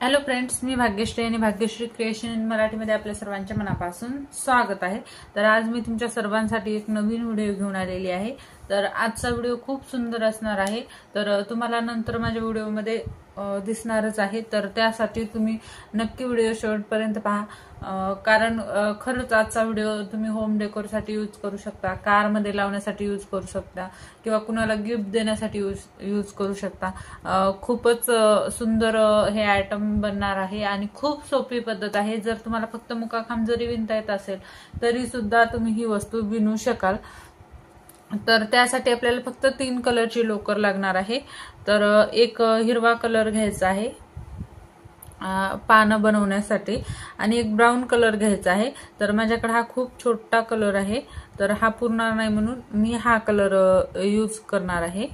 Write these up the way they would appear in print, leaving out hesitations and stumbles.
Hello friends, मी भाग्यश्री आणि Bhagyashree creation in मराठीमध्ये आपल्या सर्वांच्या मनापासून स्वागत आहे। तर आज मी तुमच्या सर्वांसाठी एक नवीन व्हिडिओ घेऊन आलेली आहे। तर आजचा व्हिडिओ खूप सुंदर असणार आहे। तर तुम्हाला नंतर माझ्या व्हिडिओमध्ये दिसणारच आहे। तर त्यासाठी तुम्ही नक्की व्हिडिओ शेवटपर्यंत पहा, कारण खरंच आजचा व्हिडिओ तुम्ही होम डेकोरसाठी यूज करू शकता, कारमध्ये लावण्यासाठी यूज करू शकता किंवा कुणाला गिफ्ट देण्यासाठी यूज करू शकता। खूपच सुंदर हे आयटम बनणार आहे आणि खूप सोपी पद्धत आहे। जर तुम्हाला फक्त मुकाखांब जरी विणता येत असेल तरी सुद्धा तुम्ही ही वस्तू विणू शकाल। तर त्यासाठी आपल्याला फक्त 3 कलरची लोकर लागणार आहे। तर एक हिरवा कलर घ्यायचा आहे पानं बनवण्यासाठी आणि एक ब्राउन कलर घ्यायचा आहे। तर माझ्याकडे हा खूप छोटा कलर आहे, तर हा पुरणार नाही म्हणून मी हा कलर यूज करणार आहे।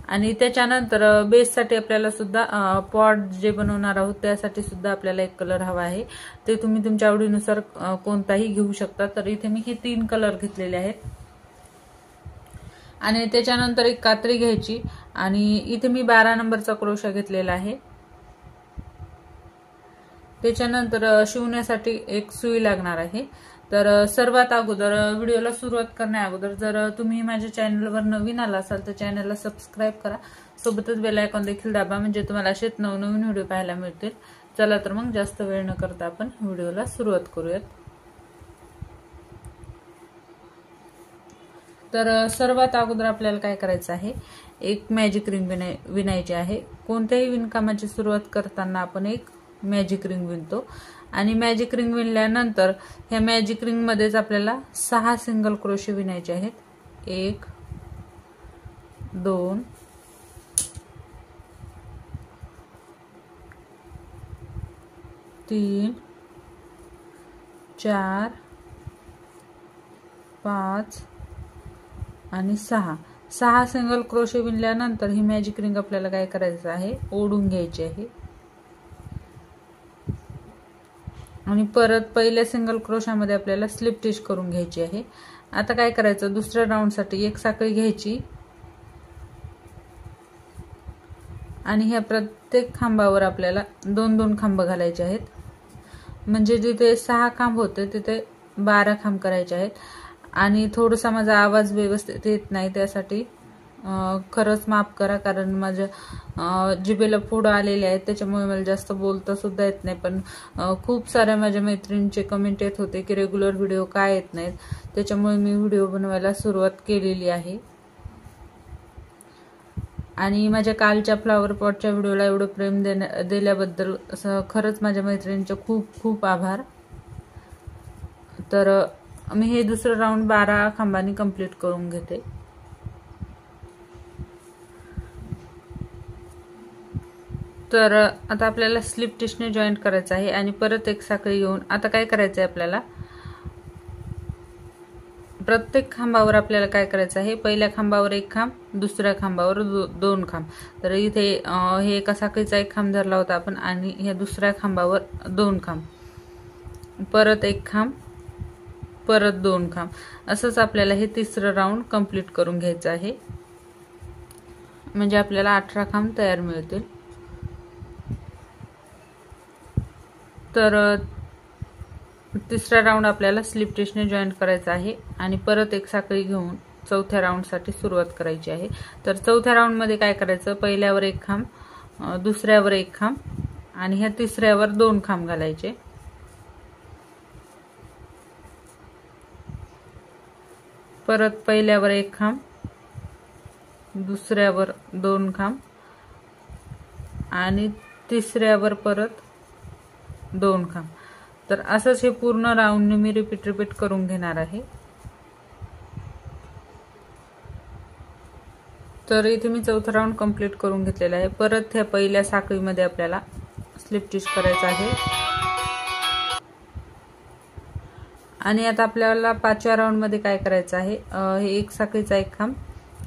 आणि त्याच्यानंतर बेससाठी आपल्याला सुद्धा पॉट जे बनवणार आहोत त्यासाठी सुद्धा आपल्याला एक कलर हवा आहे। ते तुम्ही तुमच्या आवडीनुसार कोणताही घेऊ शकता। तर इथे मी हे 3 कलर घेतलेले आहेत आणि त्याच्यानंतर एक कात्री घ्यायची आणि इथे मी 12 नंबरचा क्रोशा घेतलेला आहे। त्याच्यानंतर शिवण्यासाठी एक सुई लागणार आहे। तर सर्वात अगोदर व्हिडिओला सुरुवात करण्या अगोदर जर तुम्ही माझ्या चॅनलवर नवीन आला असाल तर चॅनलला सबस्क्राइब करा, सोबतच बेल आयकॉन देखील दाबा, म्हणजे तुम्हाला असेच नवनवीन व्हिडिओ पाहायला मिळतील। चला तर मग जास्त वेळ न करता आपण व्हिडिओला सुरुवात करूयात। तर सर्वात अगोदर आपल्याला काय करायचं आहे, एक मॅजिक रिंग विणायची आहे। कोणत्याही विणकामाची सुरुवात करताना आपण एक मॅजिक रिंग विणतो आणि मॅजिक रिंग विणल्यानंतर ह्या मॅजिक रिंग मध्येच आपल्याला 6 सिंगल क्रोशे विणायचे आहेत। 1 2 3 4 5 आणि 6 सिंगल क्रोशे विणल्यानंतर ही मॅजिक रिंग आपल्याला काय करायचं आहे, ओढून घ्यायची आहे आणि परत पहिल्या सिंगल क्रोशामध्ये आपल्याला स्लिप स्टिच करून घ्यायची आहे। आता काय करायचं, दुसऱ्या राऊंड साठी एक साखळी घ्यायची आणि ह्या प्रत्येक खांबावर आपल्याला 2-2 खांब घालायचे आहेत, म्हणजे जिथे 6 खांब होते तिथे 12 खांब करायचे आहेत। आणि थोडासा माझा आवाज व्यवस्थित येत नाही त्यासाठी खरंच माफ करा, कारण माझ्या जिभेला फोड आलेले आहेत त्याच्यामुळे मला जास्त बोलता सुद्धा येत नाही। पण खूप साऱ्या माझ्या मैत्रिणींचे कमेंट येत होते की रेग्युलर व्हिडिओ का येत नाहीत, त्याच्यामुळे मी व्हिडिओ बनवायला सुरुवात केलेली आहे। आणि माझ्या कालच्या फ्लावर पॉटच्या व्हिडिओला एवढं प्रेम दिल्याबद्दल खरंच माझ्या मैत्रिणींचे खूप खूप आभार। तर मी हे दुसरं राऊंड 12 खांबांनी कंप्लीट करून घेते। तर आता आपल्याला स्लिप स्टिचने जॉईंट करायचं आहे आणि परत एक साखळी घेऊन आता काय करायचं आहे, आपल्याला प्रत्येक खांबावर आपल्याला काय करायचं आहे, पहिल्या खांबावर 1 खांब, दुसऱ्या खांबावर 2 खांब। तर इथे हे एका साखळीचा 1 खांब धरला होता आपण आणि ह्या दुसऱ्या खांबावर 2 खांब, परत 1 खांब, परत 2 खांब, असंच आपल्याला हे तिसरं राऊंड कंप्लीट करून घ्यायचं आहे, म्हणजे आपल्याला 18 खांब तयार मिळतील। तर तिसरा राऊंड आपल्याला स्लिप स्टिचने जॉईंट करायचा आहे आणि परत एक साखळी घेऊन चौथ्या राऊंड साठी सुरुवात करायची आहे। तर चौथ्या राऊंड मध्ये काय करायचं, पहिल्यावर 1 खांब, दुसऱ्यावर 1 खांब आणि ह्या तिसऱ्यावर 2 खांब घालायचे, परत पहिल्यावर 1 खांब, दुसऱ्यावर 2 खांब आणि तिसऱ्यावर परत 2 खांब। तर असंच हे पूर्ण राऊंड मी रिपीट करून घेणार आहे। तर इथे मी चौथा राऊंड कंप्लीट करून घेतलेला आहे। परत ह्या पहिल्या साखळीमध्ये आपल्याला स्लिप स्टिच करायचं आहे आणि आता आपल्याला 5व्या राऊंड मध्ये काय करायचं आहे, हे एक साखळीचा 1 खांब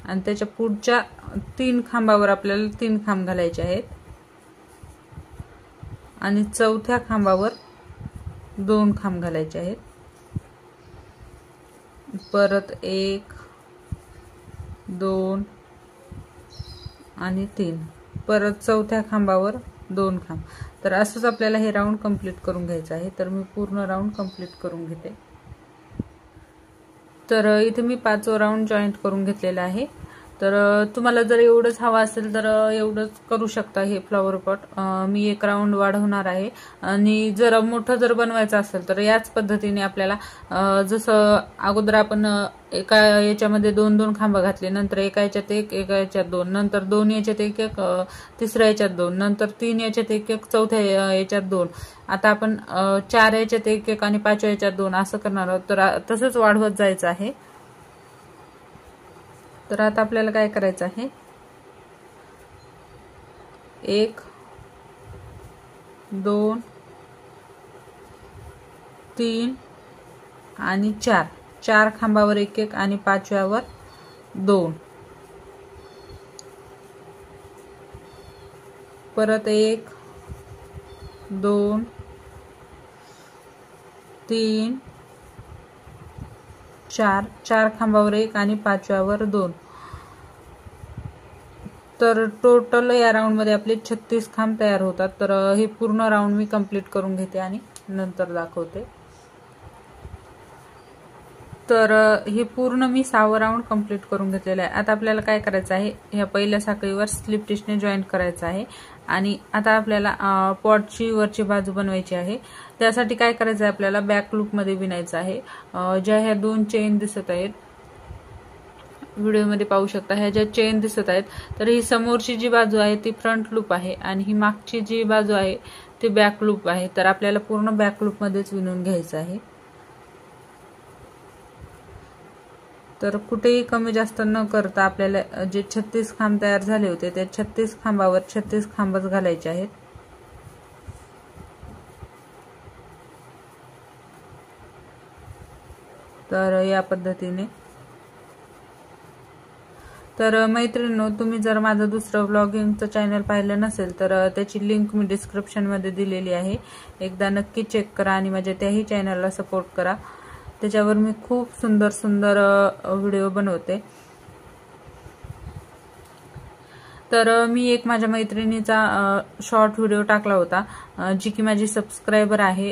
आणि त्याच्या पुढच्या 3 खांबावर आपल्याला 3 खांब घालायचे आहेत आणि चौथ्या खांबावर 2 खांब घालायचे आहेत, परत 1 2 आणि 3, परत चौथ्या खांबावर 2 खांब। तर असंच आपल्याला हे राऊंड कंप्लीट करून घ्यायचं आहे। तर मी पूर्ण राऊंड कंप्लीट करून घेते। तर इथे मी 5वा राऊंड जॉईंट करून घेतलेला आहे। तर तुम्हाला जर एवढंच हवं असेल तर एवढंच करू शकता हे फ्लॉवर पॉट। मी 1 राऊंड वाढवणार आहे आणि जर मोठं जर बनवायचं असेल तर याच पद्धतीने आपल्याला जसं अगोदर आपण एका याच्यामध्ये 2-2 खांब घातले, नंतर एका याच्यात 1, एका याच्यात 2, नंतर 2 याच्यात 1-1, तिसऱ्या याच्यात 2, नंतर 3 याच्यात 1-1, चौथ्या याच्यात 2, आता आपण 4 याच्यात 1-1 आणि 5व्या याच्यात 2 असं करणार आहोत। तर तसंच वाढवत जायचं आहे। तर आता आपल्याला काय करायचं आहे, 1 2 3 आणि 4 खांबावर 1-1 आणि 5व्यावर 2, परत 1 2 3 4 खांबावर 1 आणि 5व्यावर 2। तर टोटल या राऊंड मध्ये आपले 36 खांब तयार होतात। तर हे पूर्ण राऊंड मी कंप्लीट करून घेते आणि नंतर दाखवते। तर हे पूर्ण मी 6वा राऊंड कंप्लीट करून घेतलेला आहे। आता आपल्याला काय करायचं आहे, ह्या पहिल्या साखळीवर स्लिप स्टिचने जॉईंट करायचं आहे आणि आता आपल्याला पॉटची वरची बाजू बनवायची आहे। त्यासाठी काय करायचं आहे, आपल्याला बॅक लूप मध्ये विणायचं आहे। ज्या ह्या 2 चेन दिसत आहेत, व्हिडिओ मध्ये पाहू शकता, ह्या ज्या चेन दिसत आहेत, तर ही समोरची जी बाजू आहे ती फ्रंट लूप आहे आणि ही मागची जी बाजू आहे ती बॅक लूप आहे। तर आपल्याला पूर्ण बॅक लूप मध्येच विणून घ्यायचं आहे। तर कुठेही कमी जास्त न करता आपल्याला जे 36 खांब तयार झाले होते त्या 36 खांबावर 36 खांबच घालायचे आहेत। तर या पद्धतीने। तर मैत्रिणींनो, तुम्ही जर माझं दुसरं व्लॉगिंगचं चॅनल पाहिलं नसेल तर त्याची लिंक मी डिस्क्रिप्शन मध्ये दिलेली आहे। एकदा नक्की चेक करा आणि माझ्या त्याही चॅनलला सपोर्ट करा। त्याच्यावर मी खूप सुंदर सुंदर व्हिडिओ बनवते। तर मी एक माझ्या मैत्रिणीचा शॉर्ट व्हिडिओ टाकला होता, जी की माझी सबस्क्रायबर आहे।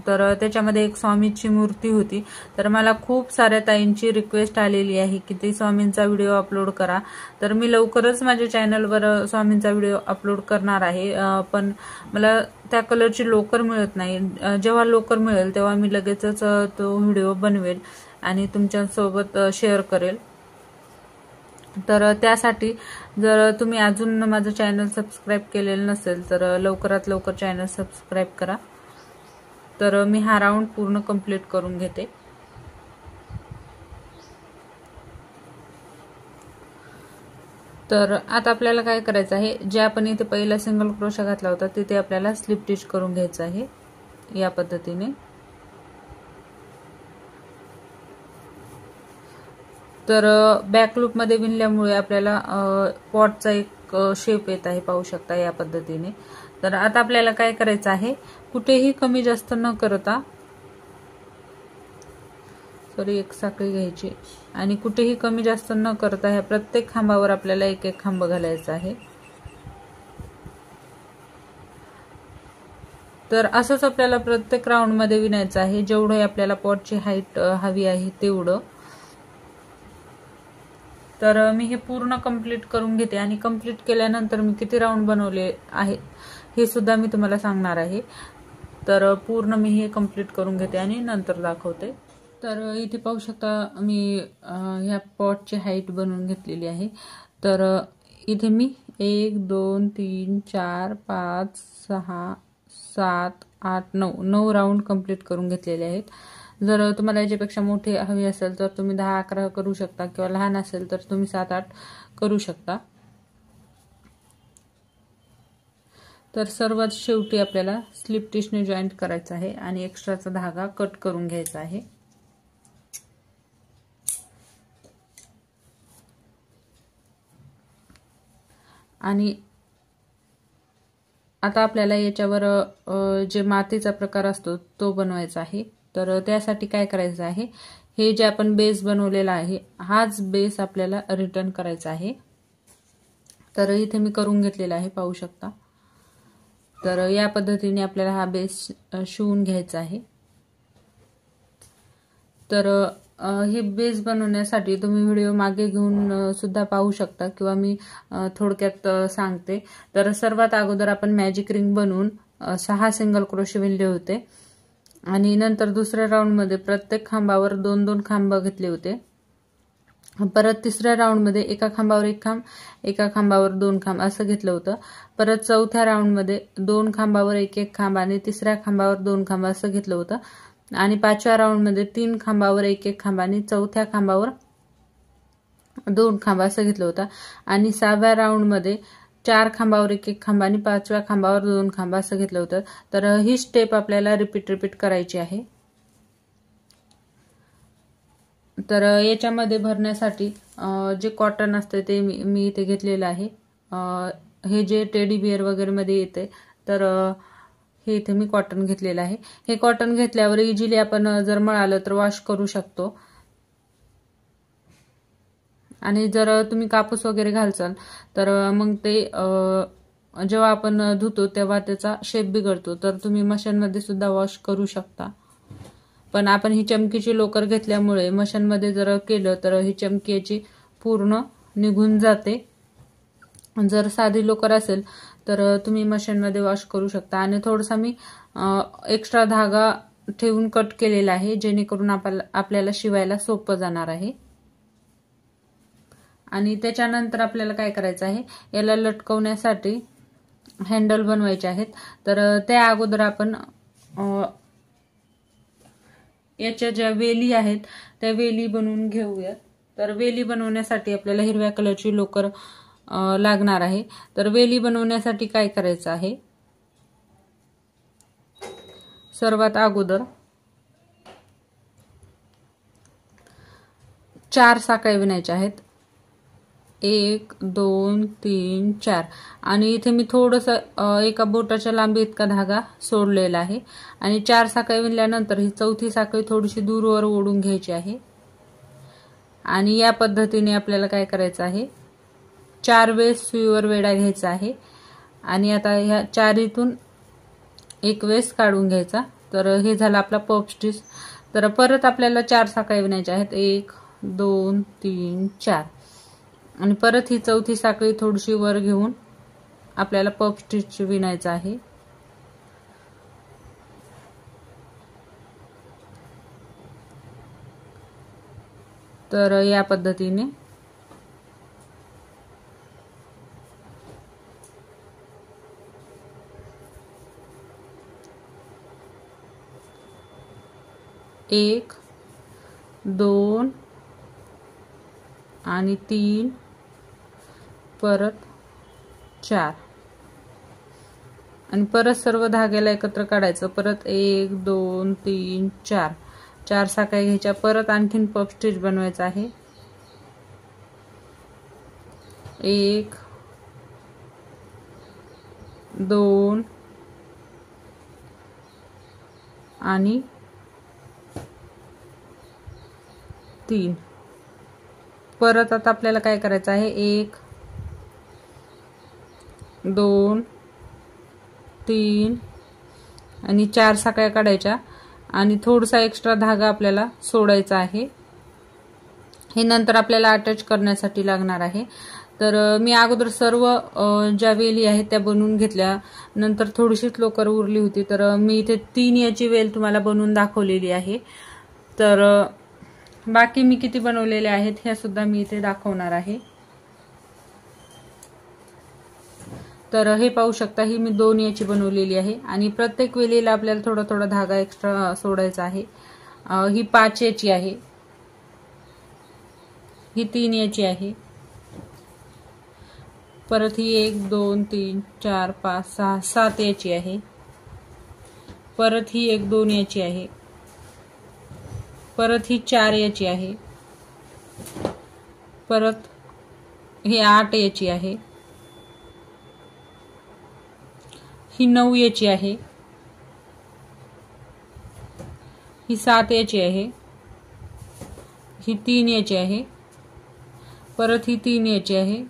तर त्याच्यामध्ये एक स्वामीची मूर्ती होती। तर मला खूप साऱ्या ताईंची रिक्वेस्ट आलेली आहे की ती स्वामींचा व्हिडिओ अपलोड करा। तर मी लवकरच माझ्या चॅनलवर स्वामींचा व्हिडिओ अपलोड करणार आहे, पण मला त्या कलरची लोकर मिळत नाही। जेव्हा लोकर मिळेल तेव्हा मी लगेचच तो व्हिडिओ बनवेल आणि तुमच्यासोबत शेअर करेल। तर त्यासाठी जर तुम्ही अजून माझं चॅनल सबस्क्राइब केलेलं नसेल तर लवकरात लवकर चॅनल सबस्क्राइब करा। तर मी हा राऊंड पूर्ण कंप्लीट करून घेते। तर आता आपल्याला काय करायचं आहे, जे आपण इथे पहिला सिंगल क्रोशा घातला होता तिथे आपल्याला स्लिप स्टिच करून घ्यायचं आहे या पद्धतीने। तर बॅक लूप मध्ये विणल्यामुळे आपल्याला पॉटचा एक शेप येत आहे, पाहू शकता या पद्धतीने। तर आता आपल्याला काय करायचं आहे, कुठेही कमी जास्त न करता, एक साखळी घ्यायची आणि कुठेही कमी जास्त न करता ह्या प्रत्येक खांबावर आपल्याला 1-1 खांब घालायचा आहे। तर असंच आपल्याला प्रत्येक राऊंड मध्ये विणायचं आहे, जेवढं आपल्याला पॉटची हाईट हवी आहे तेवढं। तर मी हे पूर्ण कंप्लीट करून घेते आणि कंप्लीट केल्यानंतर मी किती राऊंड बनवले आहे हे सुद्धा मी तुम्हाला सांगणार आहे। तर पूर्ण मी हे कंप्लीट करून घेते आणि नंतर दाखवते। तर इथे पाहू शकता मी ह्या पॉटची हाईट बनवून घेतलेली आहे। तर इथे मी 1 2 3 4 5 6 7 8 9 राऊंड कंप्लीट करून घेतलेले आहेत। जर तुम्हाला याच्यापेक्षा मोठे हवे असेल तर तुम्ही 10-11 करू शकता किंवा लहान असेल तर तुम्ही 7-8 करू शकता। तर सर्वात शेवटी आपल्याला स्लिप स्टिचने जॉईंट करायचा आहे आणि एक्स्ट्राचा धागा कट करून घ्यायचा आहे। आणि आता आपल्याला याच्यावर जे मातीचा प्रकार असतो तो बनवायचा आहे। तर त्यासाठी काय करायचं आहे, हे जे आपण बेस बनवलेला आहे हाच बेस आपल्याला रिटर्न करायचा आहे। तर इथे मी करून घेतलेला आहे, पाहू शकता। तर या पद्धतीने आपल्याला हा बेस शिवून घ्यायचा आहे। तर हे बेस बनवण्यासाठी तुम्ही व्हिडिओ मागे घेऊन सुद्धा पाहू शकता किंवा मी थोडक्यात सांगते। तर सर्वात अगोदर आपण मॅजिक रिंग बनवून 6 सिंगल क्रोशे विणले होते आणि नंतर दुसऱ्या राऊंड मध्ये प्रत्येक खांबावर 2-2 खांब घेतले होते। परत तिसऱ्या राऊंड मध्ये एका खांबावर 1 खांब, एका खांबावर 2 खांब असं घेतलं होतं। परत चौथ्या राऊंड मध्ये 2 खांबावर 1-1 खांब आणि तिसऱ्या खांबावर 2 खांब असं घेतलं होतं आणि पाचव्या राऊंड मध्ये 3 खांबावर 1-1 खांब आणि चौथ्या खांबावर 2 खांब असं घेतलं होतं आणि 6व्या राऊंड मध्ये 4 खांबावर 1-1 खांब आणि 5व्या खांबावर 2 खांब असं घेतलं होतं। तर ही स्टेप आपल्याला रिपीट करायची आहे। तर याच्यामध्ये भरण्यासाठी जे कॉटन असते ते मी इथे घेतलेलं आहे। हे जे टेडी बिअर वगैरे मध्ये येते तर हे इथे मी कॉटन घेतलेलं आहे। हे कॉटन घेतल्यावर इझिली आपण जर मळालं तर वॉश करू शकतो आणि जर तुम्ही कापूस वगैरे घालचाल तर मग ते जेव्हा आपण धुतो तेव्हा त्याचा शेप बिघडतो, तर तुम्ही मशीनमध्ये सुद्धा वॉश करू शकता। पण आपण ही चमकीची लोकर घेतल्यामुळे मशीनमध्ये जर केलं तर ही चमकी याची पूर्ण निघून जाते। जर साधी लोकर असेल तर तुम्ही मशीनमध्ये वॉश करू शकता आणि थोडासा मी एक्स्ट्रा धागा ठेवून कट केलेला आहे जेणेकरून आपल्याला शिवायला सोपं जाणार आहे। आणि त्याच्यानंतर आपल्याला काय करायचं आहे, याला लटकवण्यासाठी हँडल बनवायचे आहेत। तर त्या अगोदर आपण याच्या ज्या वेली आहेत त्या वेली बनवून घेऊयात। तर वेली बनवण्यासाठी आपल्याला हिरव्या कलरची लोकर लागणार आहे। तर वेली बनवण्यासाठी काय करायचं आहे, सर्वात अगोदर 4 साखळ्या विणायच्या आहेत। 1 2 3 4 आणि इथे मी थोडंसं एका बोटाच्या लांबी इतका धागा सोडलेला आहे आणि 4 साखळी विणल्यानंतर ही चौथी साखळी थोडीशी दूरवर ओढून घ्यायची आहे आणि या पद्धतीने आपल्याला काय करायचं आहे, 4 वेळेस सुईवर वेढा घ्यायचा आहे आणि आता ह्या 4 एक वेळेस काढून घ्यायचा। तर हे झालं आपला पफ स्टिच। तर परत आपल्याला 4 साखळी विणायच्या आहेत, 1 2 3 4 आणि परत ही चौथी साखळी थोडीशी वर घेऊन आपल्याला पफ स्टिच विणायचं आहे। तर या पद्धतीने एक 2 आणि 3 परत 4 आणि परत सर्व धाग्याला एकत्र काढायचं। परत 1 2 3 4 4 साखळ्या घ्यायच्या, परत आणखीन पफ स्टिच बनवायचा आहे। 1 2 आणि 3 परत आता आपल्याला काय करायचं आहे, 1 2 3 आणि 4 साखळ्या काढायच्या आणि थोडासा एक्स्ट्रा धागा आपल्याला सोडायचा आहे। हे नंतर आपल्याला अटॅच करण्यासाठी लागणार आहे। तर मी अगोदर सर्व ज्या वेली आहेत त्या बनवून घेतल्या, नंतर थोडीशीच लोकर उरली होती तर मी इथे 3 याची वेल तुम्हाला बनवून दाखवलेली आहे। तर बाकी मी किती बनवलेले आहेत हे सुद्धा मी इथे दाखवणार आहे। तर हे पाहू शकता, ही मी 2 याची बनवलेली आहे आणि प्रत्येक वेलीला आपल्याला थोडा थोडा धागा एक्स्ट्रा सोडायचा आहे। ही 5 याची आहे, ही 3 याची आहे, परत ही 1 2 3 4 5 6 7 याची आहे, परत ही 1 2 याची आहे, परत ही 4 याची आहे, परत ही 8 याची आहे, ही 9 याची आहे, ही 7 याची आहे, ही 3 याची आहे, परत ही 3 याची आहे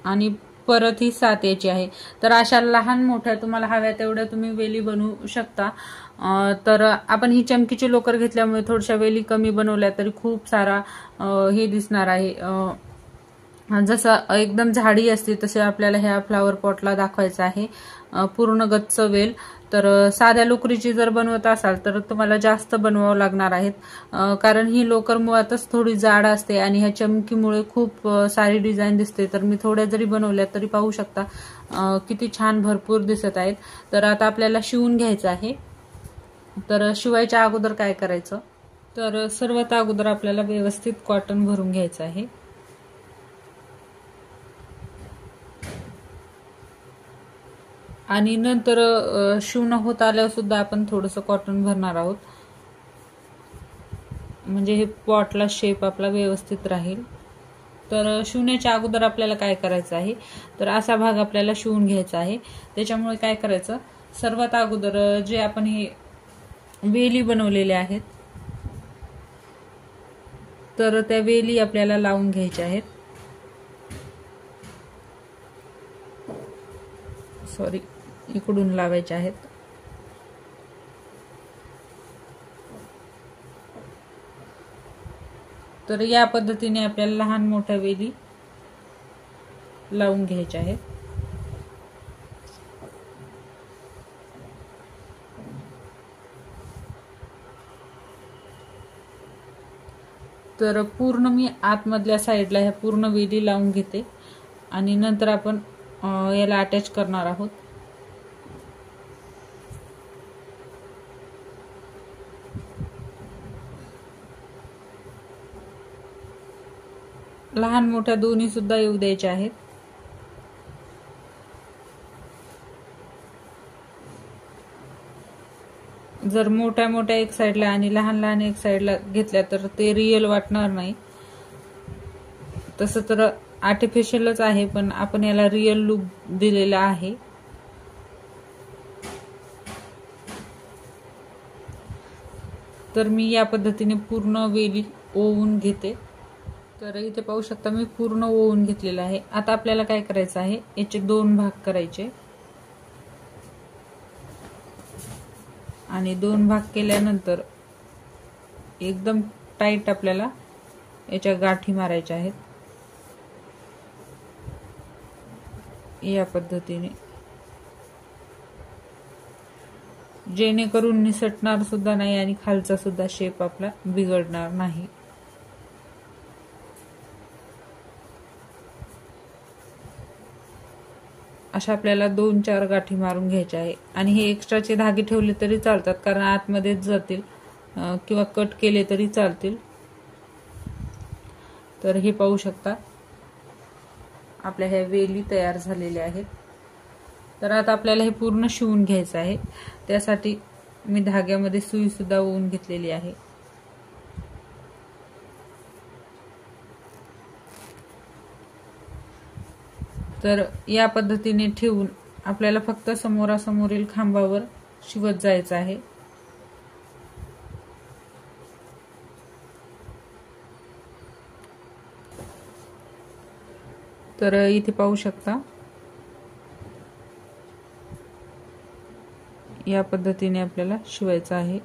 आणि परत ही 7 याची आहे। तर अशा लहान मोठ्या तुम्हाला हव्या तेवढ्या तुम्ही वेली बनवू शकता। तर आपण ही चमकीची लोकर घेतल्यामुळे थोड्याशा वेली कमी बनवल्या तरी खूप सारा हे दिसणार आहे। जसं एकदम झाडी असते तसे आपल्याला ह्या फ्लावर पॉटला दाखवायचं आहे पूर्ण गच्च वेल। तर साध्या लोकरीची जर बनवत असाल तर तुम्हाला जास्त बनवावं लागणार आहेत, कारण ही लोकर मुळातच थोडी जाड असते आणि ह्या चमकीमुळे खूप सारी डिझाईन दिसते। तर मी थोड्या जरी बनवल्या तरी पाहू शकता किती छान भरपूर दिसत आहेत। तर आता आपल्याला शिवून घ्यायचं आहे। तर शिवायच्या अगोदर काय करायचं, तर सर्वात अगोदर आपल्याला व्यवस्थित कॉटन भरून घ्यायचं आहे। आणि नंतर शिवणं होत आल्यावर सुद्धा आपण थोडंसं कॉटन भरणार आहोत, म्हणजे हे पॉटला शेप आपला व्यवस्थित राहील। तर शिवण्याच्या अगोदर आपल्याला काय करायचं आहे, तर असा भाग आपल्याला शिवून घ्यायचा आहे। त्याच्यामुळे काय करायचं, सर्वात अगोदर जे आपण हे वेली बनवलेल्या आहेत तर त्या वेली आपल्याला लावून घ्यायच्या आहेत। सॉरी, इकडून लावायच्या आहेत। तर या पद्धतीने आपल्याला लहान मोठ्या वेली लावून घ्यायच्या आहेत। तर पूर्ण मी आतमधल्या साईडला ह्या पूर्ण वेली लावून घेते आणि नंतर आपण याला अटॅच करणार आहोत। लहान मोठ्या दोन्ही सुद्धा येऊ द्यायच्या आहेत। जर मोठ्या मोठ्या एक साईडला आणि लहान लहान एक साईडला घेतल्या तर ते रिअल वाटणार नाही। तसं तर आर्टिफिशियलच आहे, पण आपण याला रिअल लुक दिलेला आहे। तर मी या पद्धतीने पूर्ण वेली ओवून घेते। तर इथे पाहू शकता मी पूर्ण ओवून घेतलेला आहे। आता आपल्याला काय करायचं आहे, याचे 2 भाग करायचे आणि 2 भाग केल्यानंतर एकदम टाईट आपल्याला याच्या गाठी मारायच्या आहेत या पद्धतीने, जेणेकरून निसटणार सुद्धा नाही आणि खालचा सुद्धा शेप आपला बिघडणार नाही। अशा आपल्याला 2-4 गाठी मारून घ्यायच्या आहे। आणि हे एक्स्ट्राचे धागे ठेवले तरी चालतात, कारण आतमध्येच जातील, किंवा कट केले तरी चालतील। तर हे पाहू शकता आपल्या ह्या वेली तयार झालेल्या आहेत। तर आता आपल्याला हे पूर्ण शिवून घ्यायचं आहे। त्यासाठी मी धाग्यामध्ये सुई सुद्धा ओवून घेतलेली आहे। तर या पद्धतीने ठेवून आपल्याला फक्त समोरासमोरील खांबावर शिवत जायचं आहे। तर इथे पाहू शकता या पद्धतीने आपल्याला शिवायचं आहे।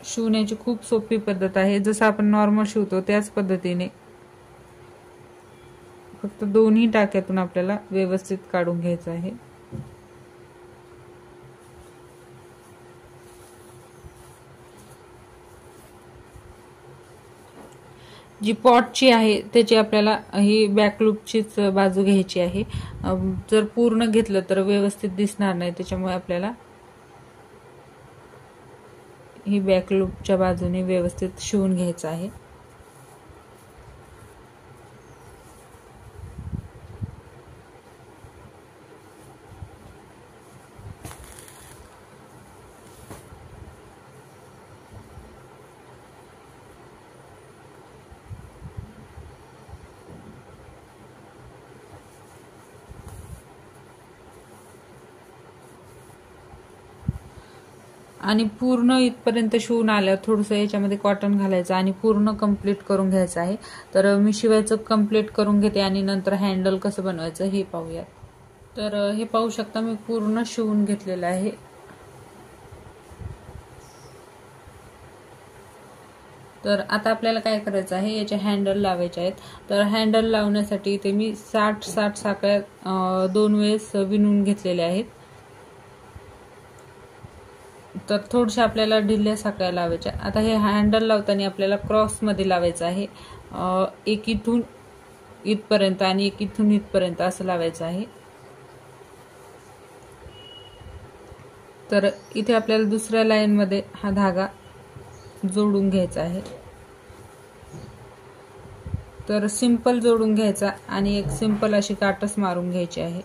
शिवण्याची खूप सोपी पद्धत आहे, जसं आपण नॉर्मल शिवतो त्याच पद्धतीने, फक्त दोन्ही टाक्यातून आपल्याला व्यवस्थित काढून घ्यायचं आहे। जी पॉटची आहे त्याची आपल्याला ही बॅक लूपचीच बाजू घ्यायची आहे। जर पूर्ण घेतलं तर व्यवस्थित दिसणार नाही, त्याच्यामुळे आपल्याला ही बॅक लूपच्या बाजूने व्यवस्थित शिवून घ्यायचं आहे। आणि पूर्ण इथपर्यंत शिवून आल्यावर थोडंसं याच्यामध्ये कॉटन घालायचं आणि पूर्ण कंप्लीट करून घ्यायचं आहे। तर मी शिवायचं कंप्लीट करून घेते आणि नंतर हँडल कसं बनवायचं हे पाहूयात। तर हे पाहू शकता मी पूर्ण शिवून घेतलेलं आहे। तर आता आपल्याला काय करायचं आहे, याचे हँडल लावायचे आहेत। तर हँडल लावण्यासाठी इथे मी 60 साकळ्या 2 वेळेस विणून घेतलेल्या आहेत। तर थोडशा आपल्याला ढिल्या साकळ्या लावायच्या। आता हे हँडल लावताना आपल्याला क्रॉस मध्ये लावायचं आहे, एक इथून इथपर्यंत आणि एक इथून इथपर्यंत असं लावायचं आहे। तर इथे आपल्याला दुसऱ्या लाईन मध्ये हा धागा जोडून घ्यायचा आहे। तर सिंपल जोडून घ्यायचा आणि एक सिंपल अशी काटच मारून घ्यायची आहे।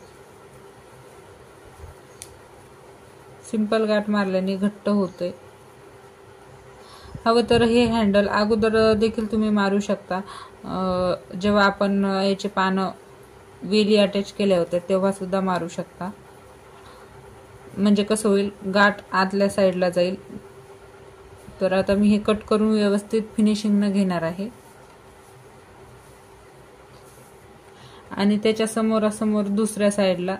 सिंपल गाठ मारल्याने घट्ट होते। हवं तर हे हँडल अगोदर देखील तुम्ही मारू शकता, जेव्हा आपण याचे पानं वेली अटॅच केल्या होत्या तेव्हा सुद्धा मारू शकता। म्हणजे कसं होईल, गाठ आतल्या साईडला जाईल। तर आता मी हे कट करून व्यवस्थित फिनिशिंग न घेणार आहे आणि त्याच्या समोरासमोर दुसऱ्या साईडला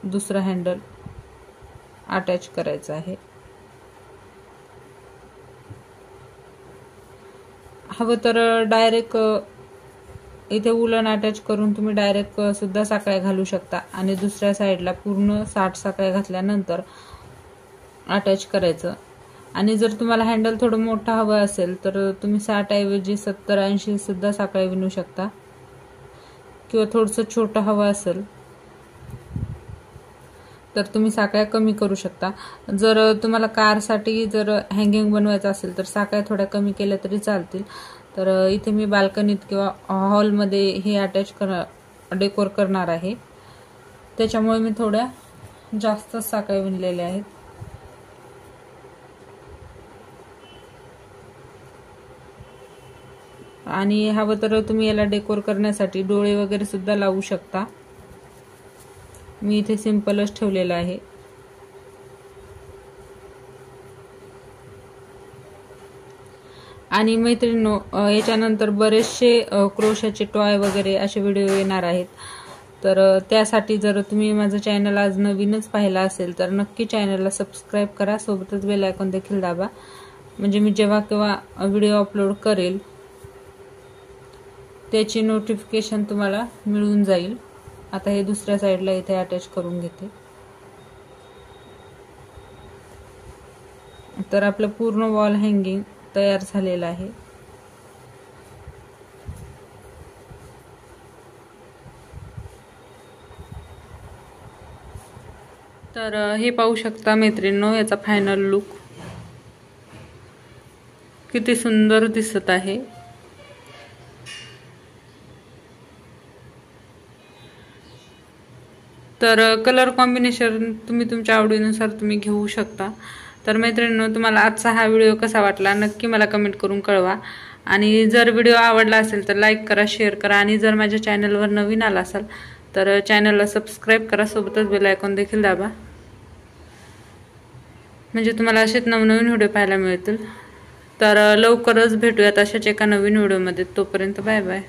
दुसरा हँडल अटॅच करायचा आहे। हवं तर डायरेक्ट इथे उलन अटॅच करून तुम्ही डायरेक्ट सुद्धा साकळ्या घालू शकता आणि दुसऱ्या साईडला पूर्ण 60 साकळ्या घातल्यानंतर अटॅच करायचं। आणि जर तुम्हाला हँडल थोडं मोठं हवं असेल तर तुम्ही 60 ऐवजी 70-80 सुद्धा साकळ्या विणू शकता, किंवा थोडंसं छोटं हवं असेल तर तुम्ही साकळ्या कमी करू शकता। जर तुम्हाला कारसाठी जर हँगिंग बनवायचं असेल तर साकळ्या थोड्या कमी केल्या तरी चालतील। तर इथे मी बाल्कनीत किंवा हॉलमध्ये हे अटॅच डेकोर करणार आहे, त्याच्यामुळे मी थोड्या जास्त साकळ्या विणलेल्या आहेत। आणि हवं तर तुम्ही याला डेकोर करण्यासाठी डोळे वगैरे सुद्धा लावू शकता। मी इथे सिंपलच ठेवलेला आहे। आणि मैत्रिणींनो, याच्यानंतर बरेचसे क्रोशाचे टॉय वगैरे असे व्हिडिओ येणार आहेत। तर त्यासाठी जर तुम्ही माझं चॅनल आज नवीनच पाहिला असेल तर नक्की चॅनलला सबस्क्राईब करा, सोबतच बेल आयकॉन देखील दाबा, म्हणजे मी जेव्हा केव्हा व्हिडिओ अपलोड करेल त्याची नोटिफिकेशन तुम्हाला मिळून जाईल। आता हे दुसऱ्या साईडला इथे अटॅच करून घेते। तर आपलं पूर्ण वॉल हँगिंग तयार झालेलं आहे। तर हे पाहू शकता मैत्रिणींनो, याचा फायनल लुक किती सुंदर दिसत आहे। तर कलर कॉम्बिनेशन तुम्ही तुमच्या आवडीनुसार तुम्ही घेऊ शकता। तर मैत्रिणींनो, तुम्हाला आजचा हा व्हिडिओ कसा वाटला नक्की मला कमेंट करून कळवा। आणि जर व्हिडिओ आवडला असेल तर लाईक करा, शेअर करा आणि जर माझ्या चॅनलवर नवीन आला असाल तर चॅनलला सबस्क्राईब करा, सोबतच बेल आयकॉन देखील दाबा, म्हणजे तुम्हाला असेच नवनवीन व्हिडिओ पाहायला मिळतील। तर लवकरच भेटूयात अशाच एका नवीन व्हिडिओमध्ये। तोपर्यंत बाय बाय।